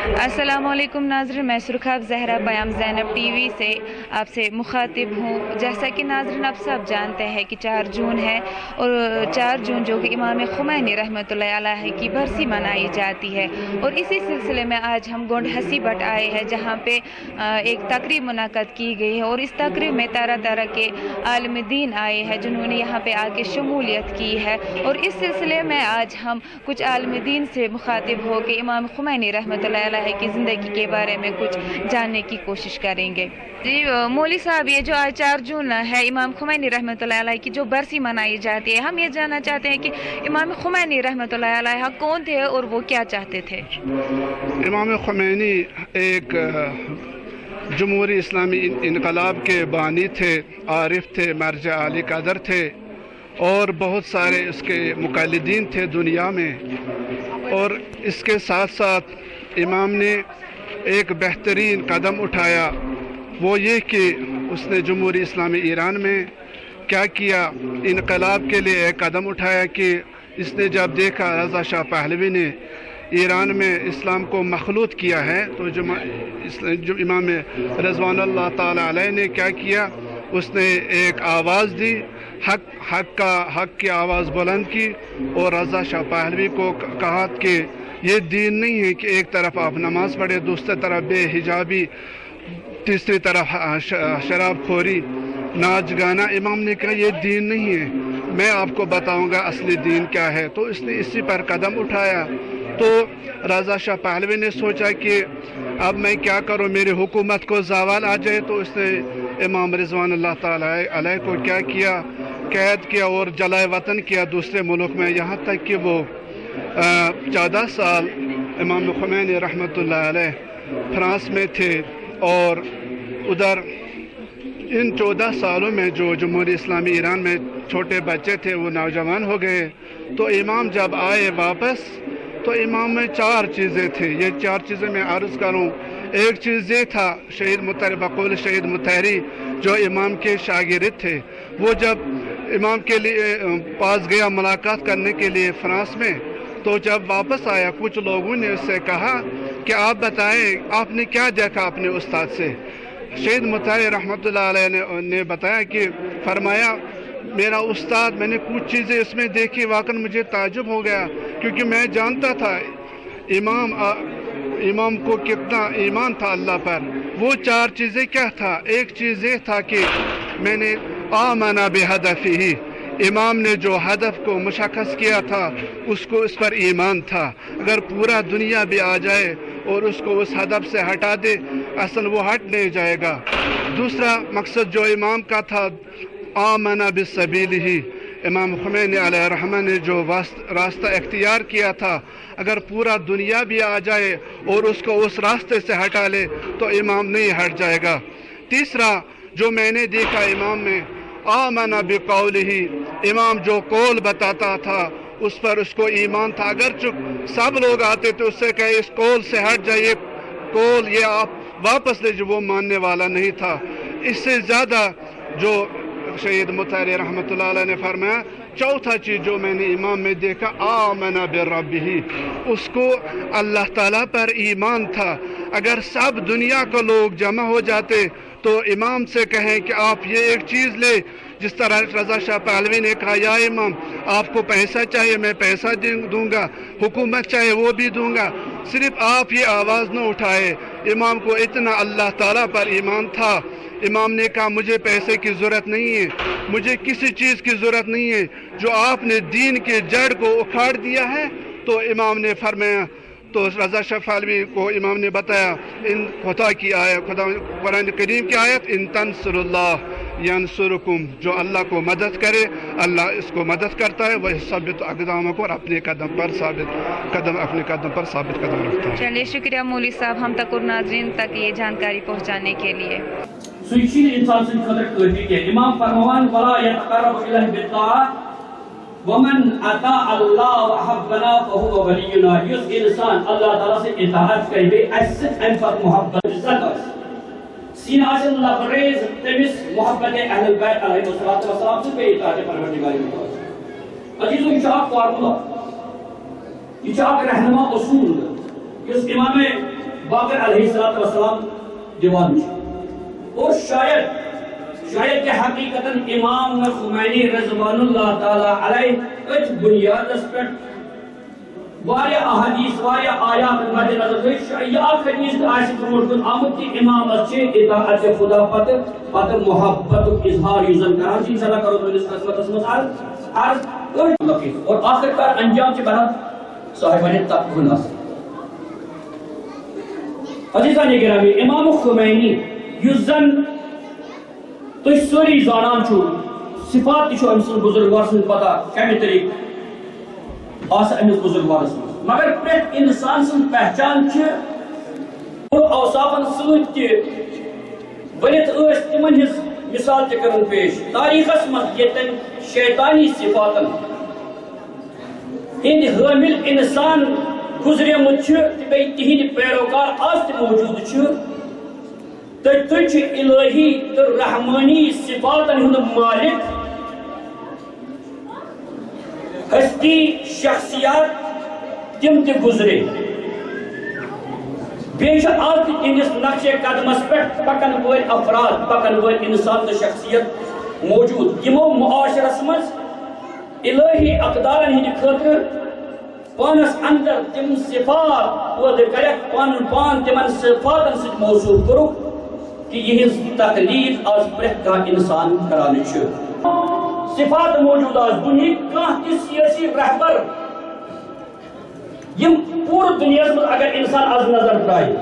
अस्सलाम वालेकुम नाज़रीन, मैं सुरखाब ज़हरा पयाम ज़ैनब टीवी से आपसे मुखातिब हूँ। जैसा कि नाज़रीन आप सब जानते हैं कि 4 जून है और 4 जून जो कि इमाम खुमैनी रहमतुल्लाह अलैह की बरसी मनाई जाती है। और इसी सिलसिले में आज हम गोंड हसी बट आए हैं, जहाँ पे एक तकरीब मुनक़द की गई है और इस तकरीब में तरह तरह के आलिम दीन आए हैं जिन्होंने यहाँ पे आके शमूलियत की है। और इस सिलसिले में आज हम कुछ आलिम दीन से मुखातिब हो के इमाम खुमैनी रहमतुल्लाह अलैह की ज़िंदगी के बारे में कुछ जानने की कोशिश करेंगे। जी मौली साहब, ये जो आज 4 जून है इमाम खुमैनी रहमतुल्लाह अलैह की जो बरसी मनाई जाती है, हम ये जानना चाहते हैं कि इमाम खुमैनी रहमतुल्लाह अलैह कौन थे और वो क्या चाहते थे। इमाम खुमैनी एक जमहूरी इस्लामी इनकलाब के बानी थे, आरिफ थे, मर्जा आली कदर थे और बहुत सारे उसके मुक़ल्लिदीन थे दुनिया में। और इसके साथ साथ इमाम ने एक बेहतरीन कदम उठाया, वो ये कि उसने जमहूरी इस्लामी ईरान में क्या किया, इनकलाब के लिए एक कदम उठाया कि इसने जब देखा रज़ा शाह पहलवी ने ईरान में इस्लाम को मखलूत किया है, तो जो इमाम रज़वानुल्लाह ताला अलैह ने क्या किया, उसने एक आवाज़ दी, हक की आवाज़ बुलंद की और रज़ा शाह पहलवी को कहा कि ये दीन नहीं है कि एक तरफ आप नमाज पढ़े, दूसरी तरफ बेहिजाबी, तीसरी तरफ शराब खोरी, नाच गाना। इमाम ने कहा ये दीन नहीं है, मैं आपको बताऊंगा असली दीन क्या है। तो इसने इसी पर कदम उठाया। तो रज़ा शाह पहलवी ने सोचा कि अब मैं क्या करूं, मेरी हुकूमत को ज़वाल आ जाए। तो उसने इमाम रिज़वानुल्लाह ताला अलैह को क्या किया, कैद किया और जलाए वतन किया दूसरे मुल्क में, यहाँ तक कि वो 14 साल इमाम खुमैनी रहमतुल्लाह अलैह फ्रांस में थे। और उधर इन 14 सालों में जो जमहूरी इस्लामी ईरान में छोटे बच्चे थे वो नौजवान हो गए। तो इमाम जब आए वापस, तो इमाम में 4 चीज़ें थे। ये 4 चीज़ें मैं अर्ज़ करूँ। एक चीज़ ये था, शहीद मुतहरी बकौल शहीद मुतहरी जो इमाम के शागिर्द थे, वो जब इमाम के लिए पास गया मुलाकात करने के लिए फ्रांस में, तो जब वापस आया कुछ लोगों ने उससे कहा कि आप बताएं आपने क्या देखा अपने उस्ताद से। शहीद मुतहरी रहमतुल्लाह अलैह ने बताया कि फरमाया मेरा उस्ताद, मैंने कुछ चीज़ें इसमें देखी, वाकई मुझे ताज्जुब हो गया, क्योंकि मैं जानता था इमाम को कितना ईमान था अल्लाह पर। वो 4 चीज़ें क्या था, एक चीज़ ये था कि मैंने आमना बिहदफिही, इमाम ने जो हदफ को मुशख्खस किया था उसको इस पर ईमान था। अगर पूरा दुनिया भी आ जाए और उसको उस हदफ से हटा दे, असल वो हट नहीं जाएगा। दूसरा मकसद जो इमाम का था, आमना बिस्सबीलिही, इमाम खुमैनी अलैहि रहमतुल्लाह ने जो रास्ता इख्तियार किया था, अगर पूरा दुनिया भी आ जाए और उसको उस रास्ते से हटा ले तो इमाम नहीं हट जाएगा। तीसरा जो मैंने देखा इमाम में, आमना बिकौलिही, इमाम जो कौल बताता था उस पर उसको ईमान था। अगर सब लोग आते तो उससे कहे इस कौल से हट जाइए, कौल ये आप वापस ले, जो वो मानने वाला नहीं था। इससे ज़्यादा जो शहीद मुतहरी रहमतुल्लाह अलैह ने फरमाया, चौथा चीज़ जो मैंने इमाम में देखा, आमना बिरब्बिही, उसको अल्लाह ताला पर ईमान था। अगर सब दुनिया को लोग जमा हो जाते तो इमाम से कहें कि आप ये एक चीज़ ले, जिस तरह रज़ा शाह पहलवी ने कहा या इमाम आपको पैसा चाहिए मैं पैसा दूंगा, हुकूमत चाहिए वो भी दूंगा, सिर्फ आप ये आवाज़ न उठाए। इमाम को इतना अल्लाह ताला पर ईमान था। इमाम ने कहा मुझे पैसे की ज़रूरत नहीं है, मुझे किसी चीज़ की ज़रूरत नहीं है, जो आपने दीन के जड़ को उखाड़ दिया है। तो इमाम ने फरमाया, तो रज़ा शाह पहलवी को इमाम ने बताया इन खुदा की आयत, कुरान करीम की आयत, इन तंसुरुल्लाह यंसुरुकुम, जो अल्लाह को मदद करे अल्लाह इसको मदद करता है, वह साबित अक़दाम को अपने कदम पर साबित कदम रखता है। चलिए शुक्रिया मौली साहब, हम तक और नाज़रीन तक ये जानकारी पहुँचाने के लिए। इंसान से खतर काफी के इमाम फरमान वला यतकरब इलैहि बित्ताअत वमन अता अल्लाह व हब्बना फहुव वलियुना, युस इंसान अल्लाह ताला से इताअत करे अस अन पर मोहब्बत इज्जत सीन आसन लबरेज तमिस मोहब्बत अहले बैत अलैहिस्सलातु वस्सलाम से पे इताअत परवरदिगार मुताज। अजीजों, ये फार्मूला, ये रहनुमा उसूल, इस इमाम باقر علیہ السلام دیوان اور شاید کہ حقیقتاً امام خمینی رضوان اللہ تعالیٰ علیہ ات بنیاد اس پر واریہ احادیث واریہ آیات مد نظر یہ اخ حدیث آسہ برونٹ کن آمد کہ امام اچھے اطاعت خدا پتہ محبت اظہار یوزن کران انشاءاللہ کرو تو اس خدمت مز عرض اور آخر کار انجام چھ بہر صاحبان تقوی ناس عزیزان گرامی امام خمینی یوزن تو سوری زانان چھو صفات تشو امسن بزرگوار سن پتہ کمی طریق آسا امس بزرگوار سن مگر پریت انسان سن پہچان چھ اور اوصافن سوت کے ونیت اس تمن ہز مثال تکرن پیش تاریخ اسمت یتن شیطانی صفاتن ہند حامل انسان گزرے مت بی تہند پیروکار آج تہ موجود چھ تجھ الہی تو رحمانی صفاتن ہند مالک ہستی شخصیات تم تہ گزرے بیش آج تہندس نقش قدمس پہ پکن ول افراد پکن ول انسان تو شخصیت موجود یمو معاشرس مز الہی اقدارن ہند خاطر پانس اندر تم صفات پودہ کرک پان تمن صفاتن ست موصوف کرک کہ یہ تقلید آج پریت کا انسان کران چھ صفات موجود آج دنیا کان تہ سیاسی رہبر یم پور دنیا میں اگر انسان آج نظر ترائے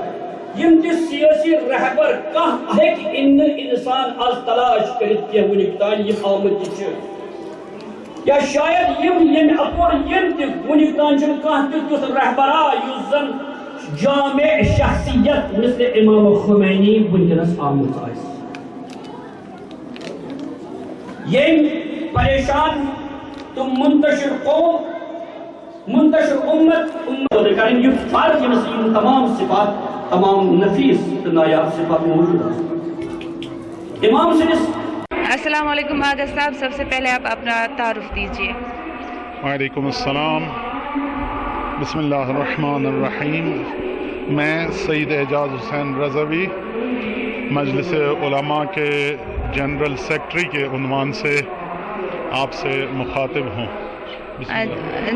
یم تہ سیاسی رہبر کان ہیک انسان آج تلاش کرت کہ ونک تان یم آمد چھ یا شاید یم اپور یم تہ ونک تان چھ کان تہ رہبرا یس زن جامع شخصیت مثل امام خمینی ونکس آمت آس یم پریشان تم منتشر قوم منتشر امت کریں یہ فرق یہ تمام صفات تمام نفیس نایاب صفات موجود ہیں امام سنس السلام علیکم آغا صاحب، سب سے پہلے آپ اپنا تعارف دیجئے۔ وعلیکم السلام، بسم اللہ الرحمن الرحیم۔ میں سید اعجاز حسین رضوی مجلس علماء کے جنرل سیکرٹری کے عنوان سے آپ سے مخاطب ہوں۔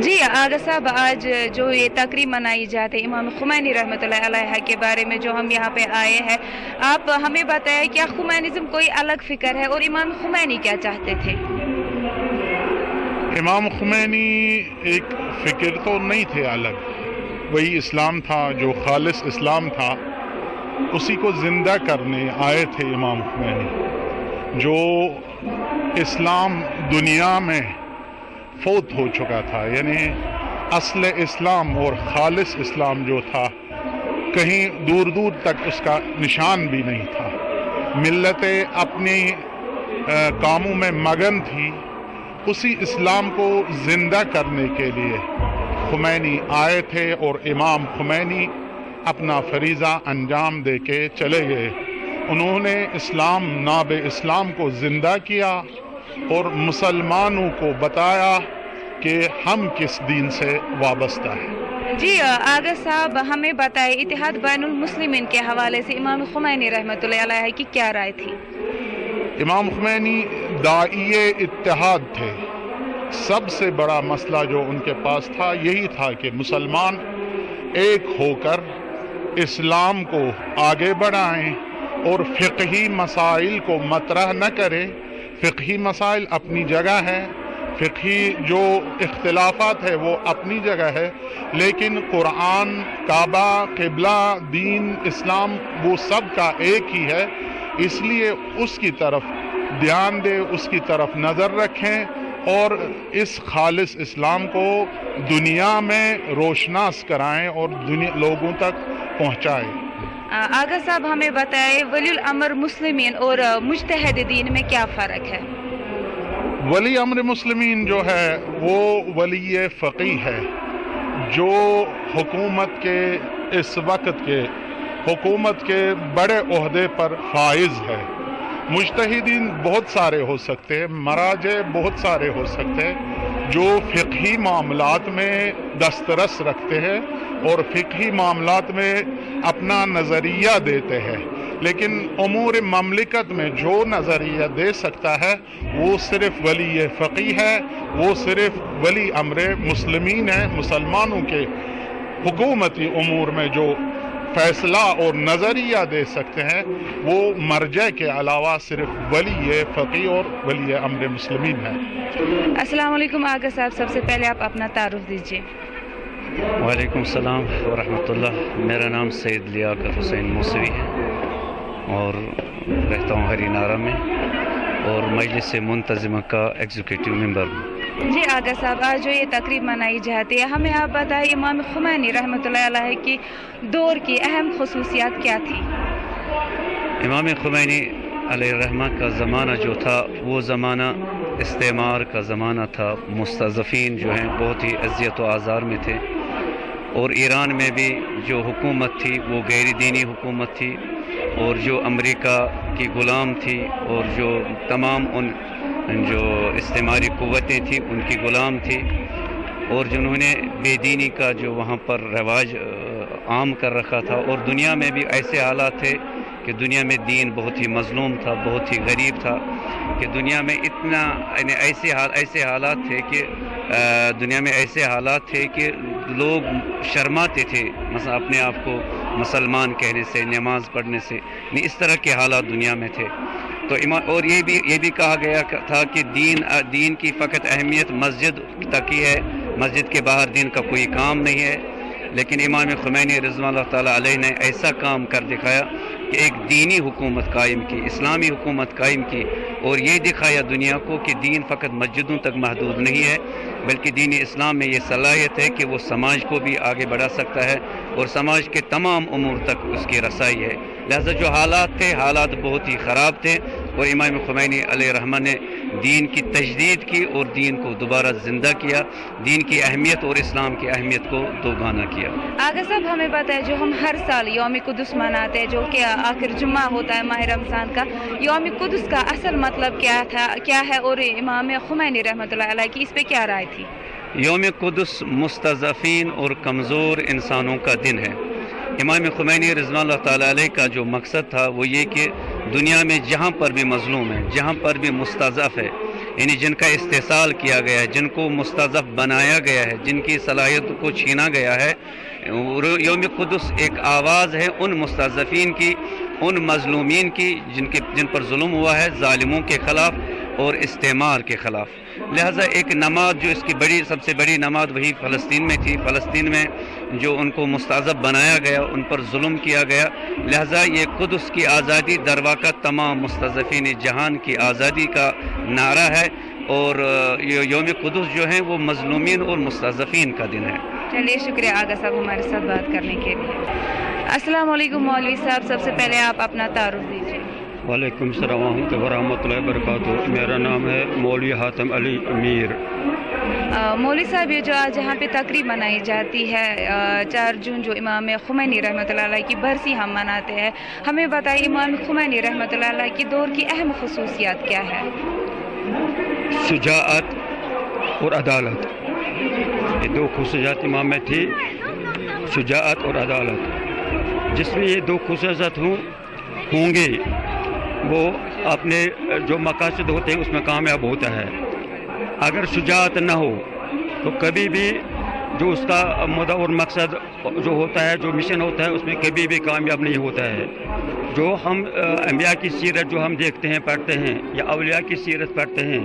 جی آغا صاحب، آج جو یہ تقریب منائی جاتی ہے امام خمینی رحمۃ اللہ علیہ کے بارے میں جو ہم یہاں پہ آئے ہیں، آپ ہمیں بتائیں کیا خمینزم کوئی الگ فکر ہے اور امام خمینی کیا چاہتے تھے؟ امام خمینی ایک فکر تو نہیں تھے الگ، وہی اسلام تھا جو خالص اسلام تھا، اسی کو زندہ کرنے آئے تھے امام خمینی۔ جو اسلام دنیا میں فوت ہو چکا تھا، یعنی اصل اسلام اور خالص اسلام جو تھا کہیں دور دور تک اس کا نشان بھی نہیں تھا، ملتیں اپنی کاموں میں مگن تھی، اسی اسلام کو زندہ کرنے کے لیے خمینی آئے تھے اور امام خمینی اپنا فریضہ انجام دے کے چلے گئے۔ انہوں نے اسلام ناب اسلام کو زندہ کیا اور مسلمانوں کو بتایا کہ ہم کس دین سے وابستہ ہیں۔ جی آغا صاحب، ہمیں بتائیں اتحاد بین المسلمین کے حوالے سے امام خمینی رحمۃ اللہ علیہ کی کیا رائے تھی؟ امام خمینی داعی اتحاد تھے۔ سب سے بڑا مسئلہ جو ان کے پاس تھا یہی تھا کہ مسلمان ایک ہو کر اسلام کو آگے بڑھائیں اور فقہی مسائل کو مطرح نہ کریں۔ فقہی مسائل اپنی جگہ ہے، فقہی جو اختلافات ہے وہ اپنی جگہ ہے، لیکن قرآن، کعبہ، قبلہ، دین، اسلام وہ سب کا ایک ہی ہے، اس لیے اس کی طرف دھیان دیں، اس کی طرف نظر رکھیں اور اس خالص اسلام کو دنیا میں روشناس کرائیں اور لوگوں تک پہنچائیں۔ آغا صاحب ہمیں بتائیں ولی الامر مسلمین اور مجتہد دین میں کیا فرق ہے؟ ولی امر مسلمین جو ہے وہ ولی فقیہ ہے جو حکومت کے اس وقت کے حکومت کے بڑے عہدے پر فائز ہے۔ مجتہدین بہت سارے ہو سکتے ہیں، مراجع بہت سارے ہو سکتے ہیں، جو فقہی معاملات میں دسترس رکھتے ہیں اور فقہی معاملات میں اپنا نظریہ دیتے ہیں، لیکن امور مملکت میں جو نظریہ دے سکتا ہے وہ صرف ولی فقیہ ہے، وہ صرف ولی امر مسلمین ہے۔ مسلمانوں کے حکومتی امور میں جو فیصلہ اور نظریہ دے سکتے ہیں وہ مرجع کے علاوہ صرف ولی فقیہ اور ولی امر مسلمین ہے۔ السلام علیکم آغا صاحب، سب سے پہلے آپ اپنا تعارف دیجیے۔ وعلیکم السلام ورحمۃ اللہ، میرا نام سید لیاقت حسین موسوی ہے اور رہتا ہوں ہری نارہ میں اور مجلس منتظمہ کا ایگزیکٹو ممبر ہوں۔ جی آغا صاحب، آج جو یہ تقریب منائی جاتی ہے، ہمیں آپ بتائیں امام خمینی رحمۃ اللہ علیہ کی دور کی اہم خصوصیات کیا تھی؟ امام خمینی علیہ الرحمہ کا زمانہ جو تھا وہ زمانہ استعمار کا زمانہ تھا۔ مستضعفین جو ہیں بہت ہی اذیت و آزار میں تھے، اور ایران میں بھی جو حکومت تھی وہ غیر دینی حکومت تھی، اور جو امریکہ کی غلام تھی اور جو تمام ان جو استعماری قوتیں تھیں ان کی غلام تھی، اور جنہوں نے بے دینی کا جو وہاں پر رواج عام کر رکھا تھا، اور دنیا میں بھی ایسے حالات تھے کہ دنیا میں دین بہت ہی مظلوم تھا، بہت ہی غریب تھا، کہ دنیا میں اتنا ایسے حالات تھے کہ دنیا میں ایسے حالات تھے کہ لوگ شرماتے تھے مثلا اپنے آپ کو مسلمان کہنے سے، نماز پڑھنے سے، اس طرح کے حالات دنیا میں تھے۔ تو اور یہ بھی کہا گیا تھا کہ دین کی فقط اہمیت مسجد تک ہی ہے، مسجد کے باہر دین کا کوئی کام نہیں ہے۔ لیکن امام خمینی رضوان اللہ تعالیٰ علیہ نے ایسا کام کر دکھایا کہ ایک دینی حکومت قائم کی، اسلامی حکومت قائم کی، اور یہ دکھایا دنیا کو کہ دین فقط مسجدوں تک محدود نہیں ہے، بلکہ دین اسلام میں یہ صلاحیت ہے کہ وہ سماج کو بھی آگے بڑھا سکتا ہے اور سماج کے تمام امور تک اس کی رسائی ہے۔ لہذا جو حالات تھے، حالات بہت ہی خراب تھے، اور امام خمینی علیہ الرحمہ نے دین کی تجدید کی اور دین کو دوبارہ زندہ کیا، دین کی اہمیت اور اسلام کی اہمیت کو دوگانا کیا۔ آغا صاحب ہمیں بتائیں، جو ہم ہر سال یوم قدس مناتے ہیں جو کہ آخر جمعہ ہوتا ہے ماہ رمضان کا، یوم قدس کا اصل مطلب کیا ہے اور امام خمینی رحمۃ اللہ علیہ کی اس پہ کیا رائے تھی؟ یوم قدس مستضعفین اور کمزور انسانوں کا دن ہے۔ امام خمینی رضوان اللہ تعالیٰ علیہ کا جو مقصد تھا وہ یہ کہ دنیا میں جہاں پر بھی مظلوم ہے، جہاں پر بھی مستضعف ہے، یعنی جن کا استحصال کیا گیا ہے، جن کو مستضعف بنایا گیا ہے، جن کی صلاحیت کو چھینا گیا ہے، یوم قدس ایک آواز ہے ان مستضعفین کی، ان مظلومین کی جن پر ظلم ہوا ہے، ظالموں کے خلاف اور استعمار کے خلاف۔ لہذا ایک نماز جو اس کی سب سے بڑی نماز وہی فلسطین میں تھی، فلسطین میں جو ان کو مستضعف بنایا گیا، ان پر ظلم کیا گیا، لہذا یہ قدس کی آزادی درواقع تمام مستضعفین جہان کی آزادی کا نعرہ ہے، اور یوم قدس جو ہیں وہ مظلومین اور مستضعفین کا دن ہے۔ چلیے شکریہ آغا صاحب ہمارے ساتھ بات کرنے کے لیے۔ السلام علیکم مولوی صاحب، سب سے پہلے آپ اپنا تعارف دیجیے۔ وعلیکم السلام ورحمۃ اللہ وبرکاتہ، میرا نام ہے مولوی حاتم علی امیر۔ مولوی صاحب، یہ جو آج یہاں پہ تقریب منائی جاتی ہے 4 جون جو امام خمینی رحمۃ اللہ علیہ کی برسی ہم مناتے ہیں، ہمیں بتائیے امام خمینی رحمۃ اللہ علیہ کی دور کی اہم خصوصیات کیا ہے؟ شجاعت اور عدالت، یہ 2 خصوصیات امام میں تھی، شجاعت اور عدالت۔ جس میں یہ 2 خصوصیات ہوں گے وہ اپنے جو مقاصد ہوتے ہیں اس میں کامیاب ہوتا ہے۔ اگر شجاعت نہ ہو تو کبھی بھی جو اس کا مدعا اور مقصد جو ہوتا ہے، جو مشن ہوتا ہے، اس میں کبھی بھی کامیاب نہیں ہوتا ہے۔ جو ہم انبیاء کی سیرت جو ہم دیکھتے ہیں، پڑھتے ہیں، یا اولیاء کی سیرت پڑھتے ہیں،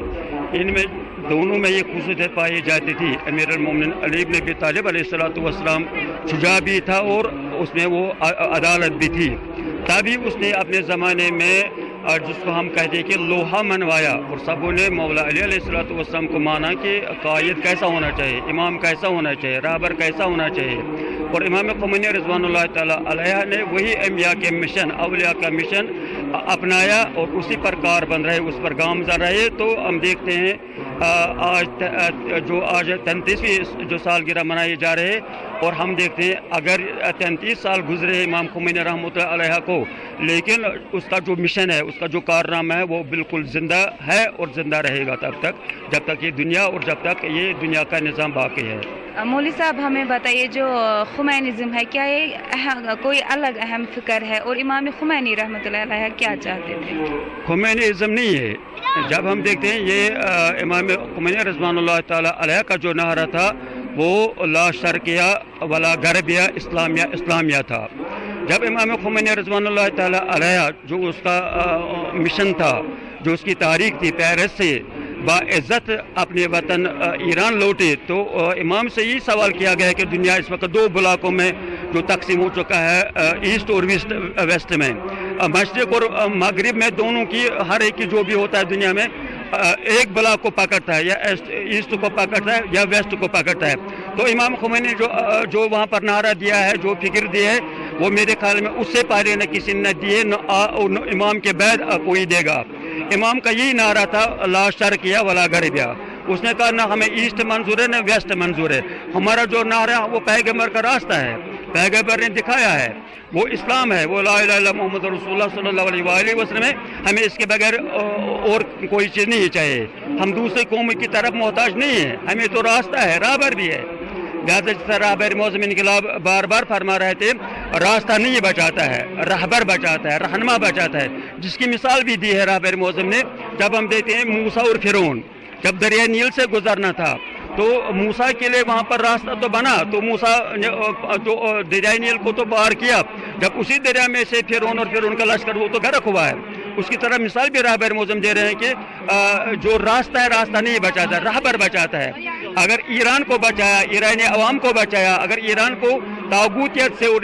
ان میں دونوں میں یہ خصوصیت پائی جاتی تھی۔ امیر المومنین علی بن ابی طالب علیہ السلام شجاع بھی تھا اور اس میں وہ عدالت بھی تھی، تبھی اس نے اپنے زمانے میں جس کو ہم کہتے ہیں کہ لوہا منوایا، اور سبوں نے مولا علی علیہ السلام کو مانا کہ قائد کیسا ہونا چاہیے، امام کیسا ہونا چاہیے، رہبر کیسا ہونا چاہیے۔ اور امام خمینی رضوان اللہ تعالیٰ علیہ نے وہی انبیاء کے مشن، اولیاء کا مشن اپنایا اور اسی پر کار بن رہے، اس پر گامزن رہے۔ تو ہم دیکھتے ہیں آج 33ویں جو سالگرہ منائی جا رہے، اور ہم دیکھتے ہیں اگر 33 سال گزرے امام خمینی رحمۃ اللہ علیہ کو، لیکن اس کا جو مشن ہے، اس کا جو کارنامہ ہے وہ بالکل زندہ ہے اور زندہ رہے گا تب تک جب تک یہ دنیا اور جب تک یہ دنیا کا نظام باقی ہے۔ مولوی صاحب ہمیں بتائیے، جو خمینزم ہے کیا یہ کوئی الگ اہم فکر ہے، اور امام خمینی رحمۃ اللہ علیہ کیا چاہتے تھے؟ خمینیزم نہیں ہے۔ جب ہم دیکھتے ہیں یہ امام خمینی رضوان اللہ تعالیٰ علیہ کا جو نعرہ تھا وہ لا شرقیہ ولا غربیہ اسلامیہ تھا۔ جب امام خمینی رضوان اللہ تعالیٰ علیہ جو اس کا مشن تھا، جو اس کی تاریخ تھی، پیرس سے باعزت اپنے وطن ایران لوٹے، تو امام سے یہ سوال کیا گیا کہ دنیا اس وقت 2 بلاکوں میں جو تقسیم ہو چکا ہے، ایسٹ اور ویسٹ میں، مشرق اور مغرب میں، دونوں کی ہر ایک کی جو بھی ہوتا ہے دنیا میں ایک بلاک کو پکڑتا ہے، یا ایسٹ کو پکڑتا ہے یا ویسٹ کو پکڑتا ہے۔ تو امام خمینی جو وہاں پر نعرہ دیا ہے، جو فکر دی ہے، وہ میرے خیال میں اس سے پہلے نہ کسی نے دیے، نہ امام کے بعد کوئی دے گا۔ امام کا یہی نعرہ تھا، لا شرقیہ ولا غربیہ۔ اس نے کہا نہ ہمیں ایسٹ منظور ہے نہ ویسٹ منظور ہے، ہمارا جو نعرہ ہے وہ پیغمبر کا راستہ ہے، پیغمبر نے دکھایا ہے، وہ اسلام ہے، وہ لا الہ الا محمد رسول اللہ صلی اللہ علیہ وآلہ وسلم ہے۔ ہمیں اس کے بغیر اور کوئی چیز نہیں چاہیے، ہم دوسرے قوم کی طرف محتاج نہیں ہیں، ہمیں تو راستہ ہے، راہبر بھی ہے۔ لہٰذا جس طرح رہبر معظم انقلاب بار بار فرما رہے تھے، راستہ نہیں بچاتا ہے، رہبر بچاتا ہے، رہنما بچاتا ہے، جس کی مثال بھی دی ہے رہبر معظم نے۔ جب ہم دیتے ہیں موسیٰ اور فرعون، جب دریا نیل سے گزرنا تھا تو موسیٰ کے لیے وہاں پر راستہ تو بنا، تو موسیٰ نے جو دریا نیل کو تو پار کیا، جب اسی دریا میں سے فرعون اور فرعون کا لشکر وہ تو غرق ہوا ہے۔ اس کی طرح مثال بھی رہبر معظم دے رہے ہیں کہ جو راستہ ہے، راستہ نہیں بچاتا، رہبر بچاتا ہے۔ اگر ایران کو بچایا، ایرانی عوام کو بچایا، اگر ایران کو طاغوتیت سے اور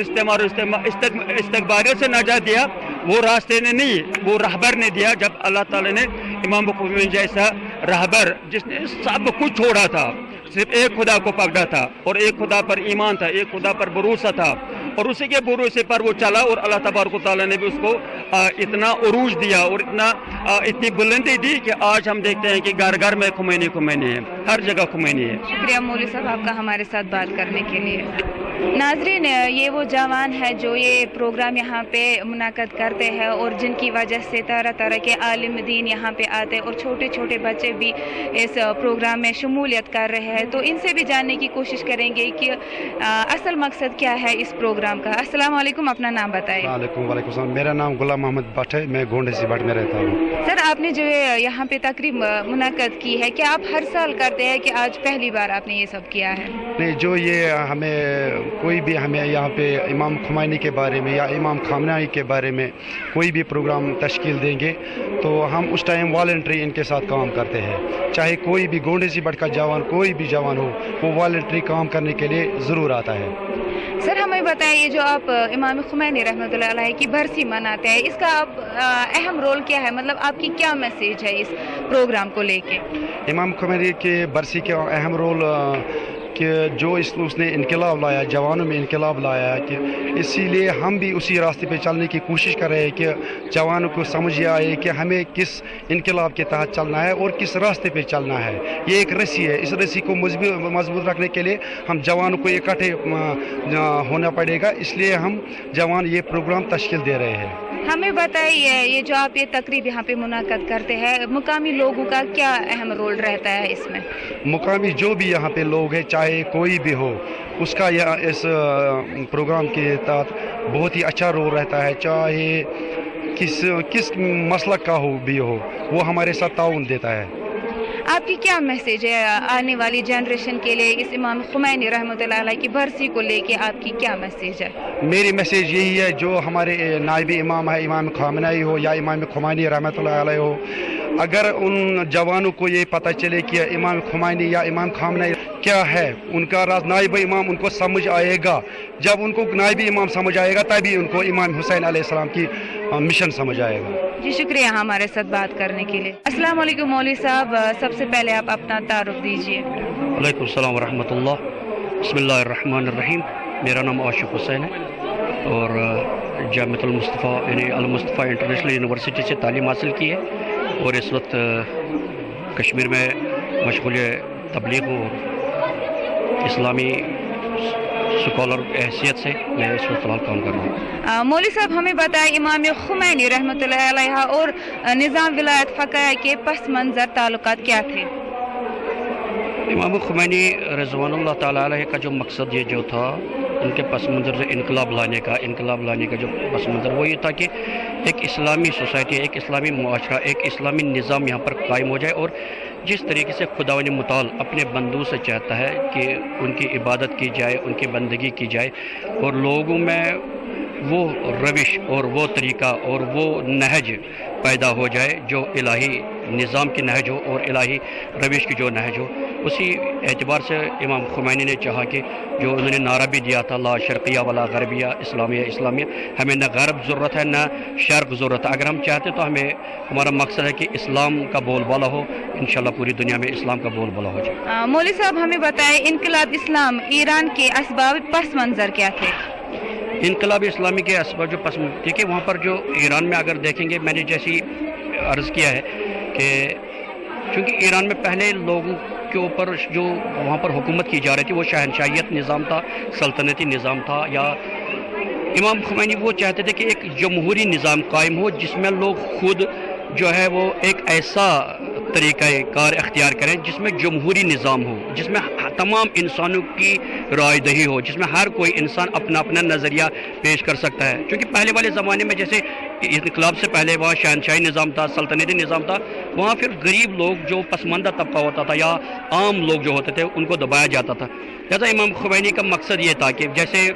استکباریت سے نجات دیا، وہ راستے نے نہیں، وہ رہبر نے دیا۔ جب اللہ تعالی نے امام خمینی جیسا رہبر، جس نے سب کچھ چھوڑا تھا، صرف ایک خدا کو پکڑا تھا، اور ایک خدا پر ایمان تھا، ایک خدا پر بھروسہ تھا، اور اسی کے بھروسے پر وہ چلا، اور اللہ تبارک و تعالیٰ نے بھی اس کو اتنا عروج دیا اور اتنی بلندی دی کہ آج ہم دیکھتے ہیں کہ گھر گھر میں خمینی ہے، ہر جگہ خمینی ہے۔ شکریہ مولوی صاحب آپ کا ہمارے ساتھ بات کرنے کے لیے۔ ناظرین، یہ وہ جوان ہے جو یہ پروگرام یہاں پہ منعقد کرتے ہیں، اور جن کی وجہ سے طرح طرح کے عالم دین یہاں پہ آتے، اور چھوٹے چھوٹے بچے بھی اس پروگرام میں شمولیت کر رہے ہیں۔ تو ان سے بھی جاننے کی کوشش کریں گے کہ اصل مقصد کیا ہے اس پروگرام کا۔ السلام علیکم، اپنا نام بتائیں۔ وعلیکم السلام، میرا نام غلام محمد بٹ ہے، میں گونڈے سے بٹ میں رہتا ہوں۔ سر، آپ نے جو یہاں پہ تقریب منعقد کی ہے، کیا آپ ہر سال کرتے ہیں کہ آج پہلی بار آپ نے یہ سب کیا ہے؟ نہیں، جو یہ ہمیں کوئی بھی ہمیں یہاں پہ امام خمینی کے بارے میں یا امام خامنہئی کے بارے میں کوئی بھی پروگرام تشکیل دیں گے تو ہم اس ٹائم والنٹری ان کے ساتھ کام کرتے ہیں، چاہے کوئی بھی گونڈے سی بٹ کا جوان، کوئی بھی جوان ہو، وہ والنٹری کام کرنے کے لیے ضرور آتا ہے۔ سر، ہمیں بتائیے، جو آپ امام خمینی رحمۃ اللہ علیہ کی برسی مناتے ہیں، اس کا آپ اہم رول کیا ہے؟ مطلب آپ کی کیا میسیج ہے اس پروگرام کو لے کے؟ امام خمینی کے برسی کا اہم رول کہ جو اس نے انقلاب لایا، جوانوں میں انقلاب لایا، کہ اسی لیے ہم بھی اسی راستے پہ چلنے کی کوشش کر رہے ہیں کہ جوانوں کو سمجھ آئے کہ ہمیں کس انقلاب کے تحت چلنا ہے اور کس راستے پہ چلنا ہے۔ یہ ایک رسی ہے، اس رسی کو مضبوط رکھنے کے لیے ہم جوانوں کو اکٹھے ہونا پڑے گا، اس لیے ہم جوان یہ پروگرام تشکیل دے رہے ہیں۔ ہمیں بتائیے، یہ جو آپ یہ تقریب یہاں پہ منعقد کرتے ہیں، مقامی لوگوں کا کیا اہم رول رہتا ہے اس میں؟ مقامی جو بھی یہاں پہ لوگ ہیں، چاہے کوئی بھی ہو، اس کا اس پروگرام کے تحت بہت ہی اچھا رول رہتا ہے، چاہے کس مسلک کا بھی ہو، وہ ہمارے ساتھ تعاون دیتا ہے۔ آپ کی کیا میسیج ہے آنے والی جنریشن کے لیے؟ اس امام خمینی رحمۃ اللہ علیہ کی برسی کو لے کے آپ کی کیا میسیج ہے؟ میری میسیج یہی ہے، جو ہمارے نائب امام ہے، امام خامنہئی ہو یا امام خمینی رحمۃ اللہ علیہ ہو، اگر ان جوانوں کو یہ پتہ چلے کہ امام خمینی یا امام خامنہئی کیا ہے، ان کا راز نائب امام ان کو سمجھ آئے گا۔ جب ان کو نائب امام سمجھ آئے گا تبھی ان کو امام حسین علیہ السلام کی مشن سمجھ آئے گا۔ جی، شکریہ ہمارے ساتھ بات کرنے کے لیے۔ السلام علیکم مولوی صاحب، سب سے پہلے آپ اپنا تعارف دیجیے۔ وعلیکم السلام ورحمۃ اللہ۔ بسم اللہ الرحمن الرحیم۔ میرا نام عاشق حسین ہے اور جامعۃ المصطفیٰ یعنی المصطفیٰ انٹرنیشنل یونیورسٹی سے تعلیم حاصل کی ہے، اور اس وقت کشمیر میں مشغول تبلیغ اور اسلامی स्कॉलर हैसियत से मैं इस वक्त फ़िलहाल काम कर रहा हूँ। मौलवी साहब हमें बताएं इमाम खुमैनी रहमतुल्लाह अलैह और निज़ाम विलायत फ़क़ह के पस मंज़र ताल्लुकात क्या थे? इमाम खुमैनी रज़वानुल्लाह ताला अलैह का जो मकसद ये जो था, उनके पस मंज़र से इनकलाब लाने का जो पस मंज़र वो ये था कि एक इस्लामी सोसाइटी, एक इस्लामी मुआशरा, एक इस्लामी निज़ाम यहाँ पर कायम हो जाए। और जिस तरीके से खुदावंद मुताल अपने बंदों से चाहता है कि उनकी इबादत की जाए, उनकी बंदगी की जाए, और लोगों में वो रविश और वो तरीक़ा और वो नहज पैदा हो जाए जो इलाही निज़ाम की नहज हो और इलाही रविश की जो नहज हो। उसी एतबार से इमाम खुमैनी ने चाहा कि जो उन्होंने नारा भी दिया था, ला शर्क़िया वला ग़रबिया, इस्लामिया, हमें न ग़रब ज़रूरत है न शर्क़ ज़रूरत है। अगर हम चाहते तो हमारा मकसद है कि इस्लाम का बोलबाला हो, इंशाअल्लाह पूरी दुनिया में इस्लाम का बोलबाला हो जाए। मौलवी साहब हमें बताएं इनकलाब इस्लाम ईरान के असबाब पस मंज़र क्या थे? इनकलाब इस्लामी के असबाब जो पस मंज़र, देखिए वहाँ पर जो ईरान में अगर देखेंगे, मैंने जैसी अर्ज़ किया है कि चूँकि ईरान में पहले लोगों के ऊपर जो वहाँ पर हुकूमत की जा रही थी वो शहनशाहियत निज़ाम था, सल्तनती निज़ाम था। या इमाम खुमैनी वो चाहते थे कि एक जमहूरी निज़ाम कायम हो जिसमें लोग खुद जो है वो एक ऐसा तरीक़ा कार अख्तियार करें जिसमें जमहूरी निज़ाम हो, जिसमें तमाम इंसानों की रायदही हो, जिसमें हर कोई इंसान अपना अपना नज़रिया पेश कर सकता है। क्योंकि पहले वाले ज़माने में जैसे इनकलाब से पहले वहाँ शहनशाही निज़ाम था, सल्तनती निज़ाम था, वहाँ फिर गरीब लोग जो पसमानदा तबका होता था या आम लोग जो होते थे उनको दबाया जाता था। लिहाजा इमाम खुमैनी का मकसद ये था कि जैसे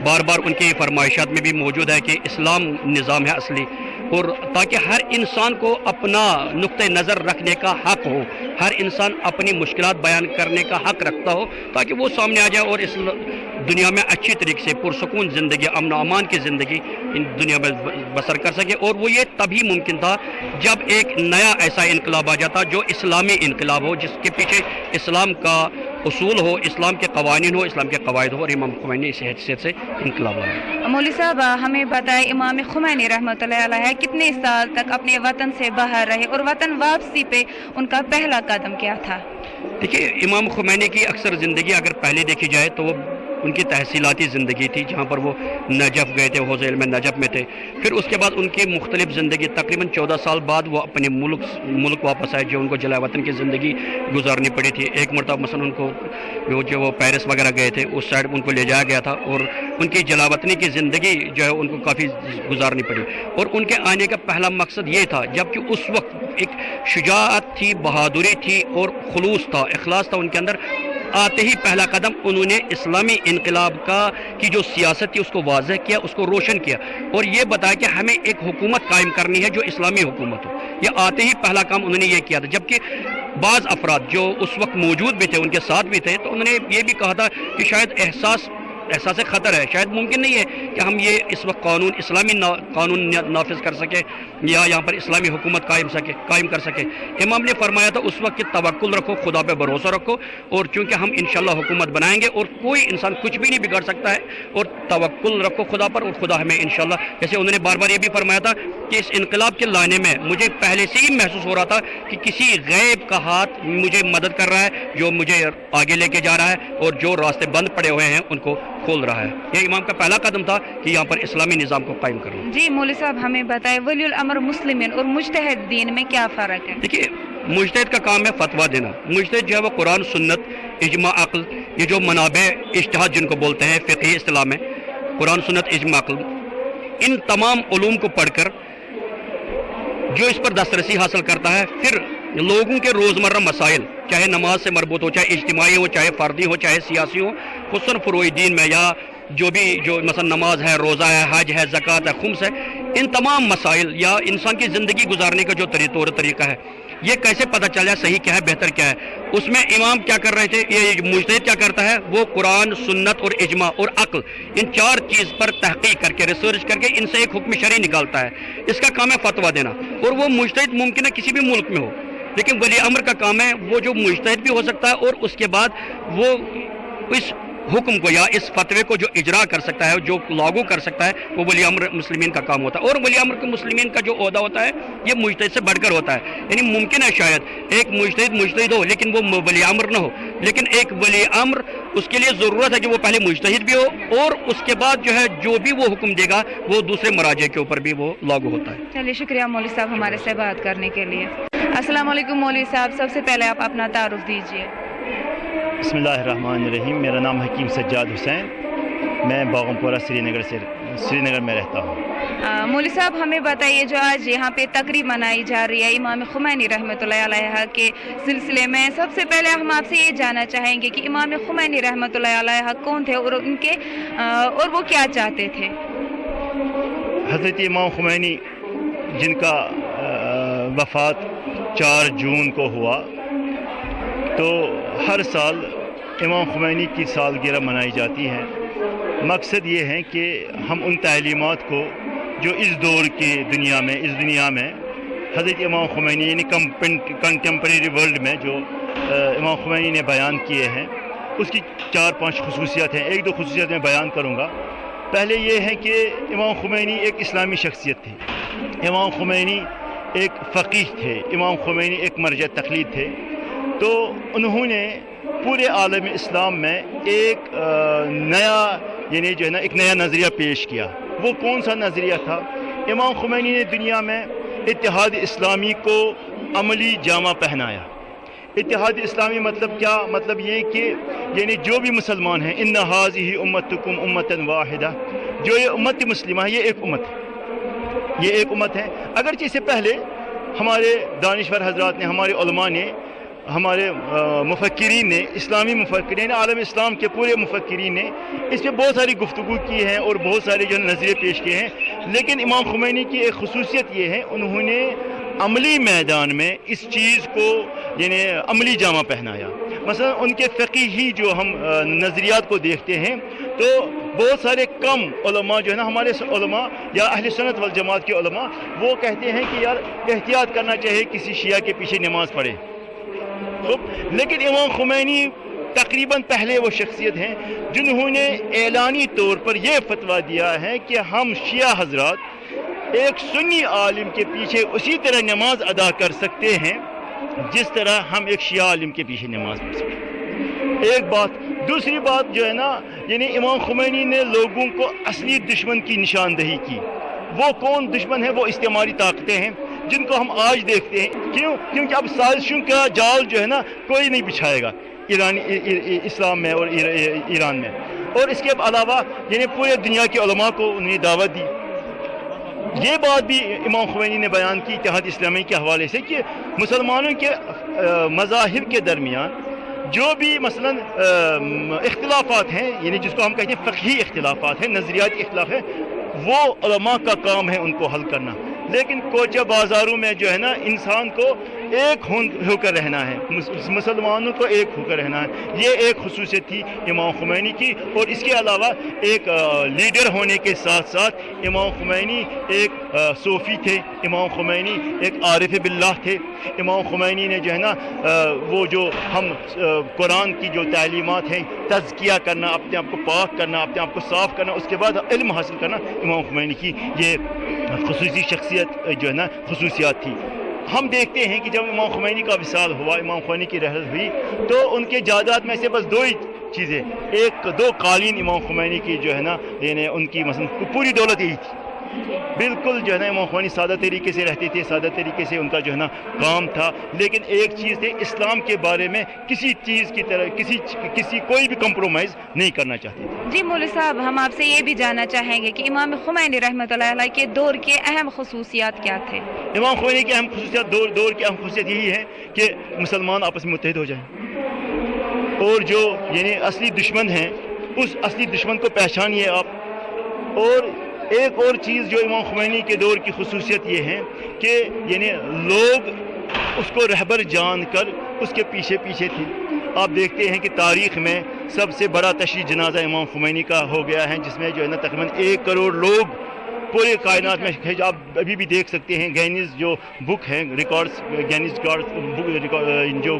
बार बार उनकी फरमाइशात में भी मौजूद है कि इस्लाम निज़ाम है असली, और ताकि हर इंसान को अपना नुक्ते नज़र रखने का हक़ हो, हर इंसान अपनी मुश्किलात बयान करने का हक़ रखता हो, ताकि वो सामने आ जाए और इस दुनिया में अच्छी तरीके से पुरसकून ज़िंदगी, अमन अमान की ज़िंदगी इन दुनिया में बसर कर सके। और वो ये तभी मुमकिन था जब एक नया ऐसा इनकलाब आ जाता जो इस्लामी इनकलाब हो, जिसके पीछे इस्लाम का उसूल हो, इस्लाम के कवानीन हो, इस्लाम के कवायद हो। और इमाम खुमैनी इस हैसियत से इनकलाब आया। मौलवी साहब हमें बताएं इमाम खुमैनी रहमतुल्लाह अलैह कितने साल तक अपने वतन से बाहर रहे और वतन वापसी पे उनका पहला कदम क्या था? देखिए इमाम खुमैनी की अक्सर ज़िंदगी अगर पहले देखी जाए तो वो उनकी तहसीलाती ज़िंदगी थी, जहाँ पर वो नजफ़ गए थे, हौज़ में नजफ़ में थे। फिर उसके बाद उनकी मुख्तलिफ़ ज़िंदगी, तकरीबन 14 साल बाद वो अपने मुल्क वापस आए, जो उनको जला वतन की ज़िंदगी गुजारनी पड़ी थी। एक मरतबा मसलन उनको जो वो पेरिस वगैरह गए थे उस साइड उनको ले जाया गया था और उनकी जलावतनी की ज़िंदगी जो है उनको काफ़ी गुजारनी पड़ी। और उनके आने का पहला मकसद ये था, जबकि उस वक्त एक शुजाअत थी, बहादुरी थी और खुलूस था, इखलास था उनके अंदर। आते ही पहला कदम उन्होंने इस्लामी इनकलाब की जो सियासत थी उसको वाज़ह किया, उसको रोशन किया और ये बताया कि हमें एक हुकूमत कायम करनी है जो इस्लामी हुकूमत हो। ये आते ही पहला काम उन्होंने ये किया था। जबकि बाज़ अफराद जो उस वक्त मौजूद भी थे, उनके साथ भी थे, तो उन्होंने ये भी कहा था कि शायद एहसास ख़तर है, शायद मुमकिन नहीं है कि हम ये इस वक्त कानून इस्लामी कानून नाफिज कर सके या यहाँ पर इस्लामी हुकूमत कायम कर सके। इमाम ने फरमाया था उस वक्त कि तवक्कुल रखो, खुदा पे भरोसा रखो, और चूँकि हम इंशाअल्लाह हुकूमत बनाएंगे और कोई इंसान कुछ भी नहीं बिगाड़ सकता है, और तवक्कुल रखो खुदा पर और खुदा हमें इंशाअल्लाह। जैसे उन्होंने बार बार ये भी फरमाया था कि इस इनकलाब के लाने में मुझे पहले से ही महसूस हो रहा था कि किसी गैब का हाथ मुझे मदद कर रहा है, जो मुझे आगे लेके जा रहा है और जो रास्ते बंद पड़े हुए हैं उनको खोल रहा है। ये इमाम का पहला कदम था कि यहाँ पर इस्लामी निज़ाम को कायम करना। जी मौलवी साहब हमें बताएं वलीउल अम्र मुस्लिमीन और मुज्तहिद दीन में क्या फ़र्क है? देखिए मुज्तहिद का काम है फतवा देना। मुज्तहिद जो है वो कुरान, सुन्नत, इजमा, अक्ल, ये जो मनाबे इज्तिहाद जिनको बोलते हैं फ़िक़ही इस्तिलाह में, कुरान, सुन्नत, इजमा, अक्ल, इन तमाम उलूम को पढ़कर जो इस पर दस्तरसी हासिल करता है, फिर लोगों के रोज़मर्रा मसाइल, चाहे नमाज से मरबूत हो, चाहे इज्तिमाई हो, चाहे फ़र्दी हो, चाहे सियासी हो, खुसूसन फ़ुरूई दीन में या जो मसलन नमाज है, रोज़ा है, हज है, ज़कात है, खुम्स है, इन तमाम मसाइल या इंसान की ज़िंदगी गुजारने का जो तौर तरीका है, ये कैसे पता चला सही क्या है, बेहतर क्या है, उसमें इमाम क्या कर रहे थे, ये मुज्तहिद क्या करता है, वो कुरान, सुन्नत और इजमा और अक्ल, इन चार चीज़ पर तहक़ीक़ करके, रिसर्च करके इनसे एक हुक्म शरई निकालता है। इसका काम है फतवा देना। और वो मुज्तहिद मुमकिन है किसी भी मुल्क में हो, लेकिन वली अम्र का काम है वो जो मुज्तहिद भी हो सकता है और उसके बाद वो इस हुक्म को या इस फतवे को जो इजरा कर सकता है, जो लागू कर सकता है, वो वली अम्र मुस्लिमीन का काम होता है। और वली अम्र के मुस्लिमीन का जो ओहदा होता है ये मुजतहिद से बढ़कर होता है। यानी मुमकिन है शायद एक मुजतहिद हो लेकिन वो वली अम्र न हो, लेकिन एक वली अम्र उसके लिए ज़रूरत है कि वो पहले मुजतहिद भी हो और उसके बाद जो है जो भी वो हुक्म देगा वो दूसरे मराजे के ऊपर भी वो लागू होता है। चलिए, शुक्रिया मौलवी साहब हमारे से बात करने के लिए। अस्सलाम वालेकुम मौलवी साहब, सबसे पहले आप अपना तारुफ दीजिए। बिस्मिल्लाहिर्रहमानिर्रहीम। मेरा नाम हकीम सज्जाद हुसैन, मैं बागमपुरा श्रीनगर में रहता हूँ। मौलवी साहब हमें बताइए, जो आज यहाँ पे तकरीब मनाई जा रही है इमाम खुमैनी रहमतुल्लाह अलैह के सिलसिले में, सबसे पहले हम आपसे ये जानना चाहेंगे कि इमाम खुमैनी रहमतुल्लाह अलैह कौन थे और वो क्या चाहते थे? हज़रत इमाम खुमैनी जिनका वफ़ात 4 जून को हुआ, तो हर साल इमाम खुमैनी की सालगिरह मनाई जाती है। मकसद ये है कि हम उन तालीमात को जो इस दौर की दुनिया में हज़रत इमाम खुमैनी यानी कंटेम्प्रेरी वर्ल्ड में जो इमाम खुमैनी ने बयान किए हैं, उसकी 4-5 खसूसियात हैं। 1-2 खसूसियात मैं बयान करूँगा। पहले ये है कि इमाम खुमैनी एक इस्लामी शख्सियत थे, इमाम खुमैनी एक फ़कीह थे, इमाम खुमैनी एक मरजा तक़लीद थे। तो उन्होंने पूरे आलम इस्लाम में एक नया यानी जो है ना एक नया नज़रिया पेश किया। वो कौन सा नज़रिया था? इमाम खुमैनी ने दुनिया में इत्तेहाद इस्लामी को अमली जामा पहनाया। इत्तेहाद इस्लामी मतलब क्या? मतलब ये कि यानी जो भी मुसलमान हैं, इन्ना हाज़िही उम्मतुकुम उम्मतन वाहिदा, जो ये उम्मत मुस्लिमा है ये एक उम्मत है। अगरचे इससे पहले हमारे दानिश्वर हजरात ने, हमारे उलमा ने, हमारे मुफक्किरीन ने, इस्लामी मुफक्किरीन, आलम इस्लाम के पूरे मुफक्किरीन ने इस पर बहुत सारी गुफ्तगू की है और बहुत सारे जो नज़रिए पेश किए हैं। लेकिन इमाम खुमैनी की एक खसूसियत ये है, उन्होंने अमली मैदान में इस चीज़ को यानी अमली जामा पहनाया। मसलन उनके फ़क़ीही जो हम नज़रियात को देखते हैं, तो बहुत सारे कम उलमा जो है ना, हमारे उलमा या अहले सुन्नत वल जमात के उलमा, वो कहते हैं कि यार एहतियात करना चाहिए किसी शिया के पीछे नमाज़ पढ़े। तो लेकिन इमाम खुमैनी तकरीबन पहले वो शख्सियत हैं जिन्होंने एलानी तौर पर यह फतवा दिया है कि हम शिया हजरात एक सुन्नी आलिम के पीछे उसी तरह नमाज अदा कर सकते हैं जिस तरह हम एक शिया आलिम के पीछे नमाज पढ़ सकते हैं। एक बात। दूसरी बात जो है ना, यानी इमाम खुमैनी ने लोगों को असली दुश्मन की निशानदही की। वो कौन दुश्मन है? वो इस्तेमारी ताकतें हैं जिनको हम आज देखते हैं। क्यों? क्योंकि अब साजिशों का जाल जो है ना कोई नहीं बिछाएगा इस्लाम में और ईरान में। और इसके अलावा यानी पूरे दुनिया के उलमा को उन्हें दावत दी। ये बात भी इमाम खुमैनी ने बयान की इत्तेहाद इस्लामी के हवाले से कि मुसलमानों के मज़ाहिब के दरमियान जो भी मसलन इख्तिलाफात हैं, यानी जिसको हम कहते हैं फ़क़ही इख्तिलाफात हैं, नज़रियाती इख्तिलाफ है, वो उलमा का काम है उनको हल करना। लेकिन कोचा बाज़ारों में जो है ना इंसान को एक होकर रहना है, मुसलमानों को एक होकर रहना है। ये एक खुसूसियत थी इमाम खुमैनी की। और इसके अलावा एक लीडर होने के साथ साथ इमाम खुमैनी एक सूफ़ी थे, इमाम खुमैनी एक आरिफ बिल्लाह थे। इमाम खुमैनी ने जो है ना वो जो हम कुरान की जो तालीमात हैं, तज़किया करना, अपने आप को पाक करना, अपने आप को साफ़ करना, उसके बाद इल्म हासिल करना, इमाम खुमैनी की ये खुसूसी शख्सियत जो है ना खुसूसियात थी। हम देखते हैं कि जब इमाम खुमैनी का विसाल हुआ, इमाम खुमैनी की रहलत हुई, तो उनके जायदाद में से बस 2 ही चीज़ें, 1-2 कालीन इमाम खुमैनी की जो है ना यानी उनकी मसलन पूरी दौलत यही थी। बिल्कुल जो है ना इमाम खुमैनी सादा तरीके से रहते थे, सादा तरीके से उनका जो है ना काम था। लेकिन एक चीज़ थे, इस्लाम के बारे में किसी चीज़ की तरह किसी कोई भी कंप्रोमाइज़ नहीं करना चाहते थे। जी मौलवी साहब, हम आपसे ये भी जानना चाहेंगे कि इमाम खुमैनी रहमतुल्लाह अलैह के दौर के अहम खसूसियात क्या थे? इमाम खुमैनी की अहम खसूसियात, दौर की अहम खसूसियत यही है कि मुसलमान आपस में मुत्तहिद हो जाएं और जो यानी असली दुश्मन हैं उस असली दुश्मन को पहचानिए आप। और एक और चीज़ जो इमाम खुमैनी के दौर की खुसूसियत ये है कि यानी लोग उसको रहबर जानकर उसके पीछे पीछे थे। आप देखते हैं कि तारीख़ में सबसे बड़ा तशरीह जनाजा इमाम खुमैनी का हो गया है, जिसमें जो है ना तकरीबन 1 करोड़ लोग پورے کائنات میں ہے، جو آپ ابھی بھی دیکھ سکتے ہیں گینیز جو بک ہے ریکارڈس، گینیز جو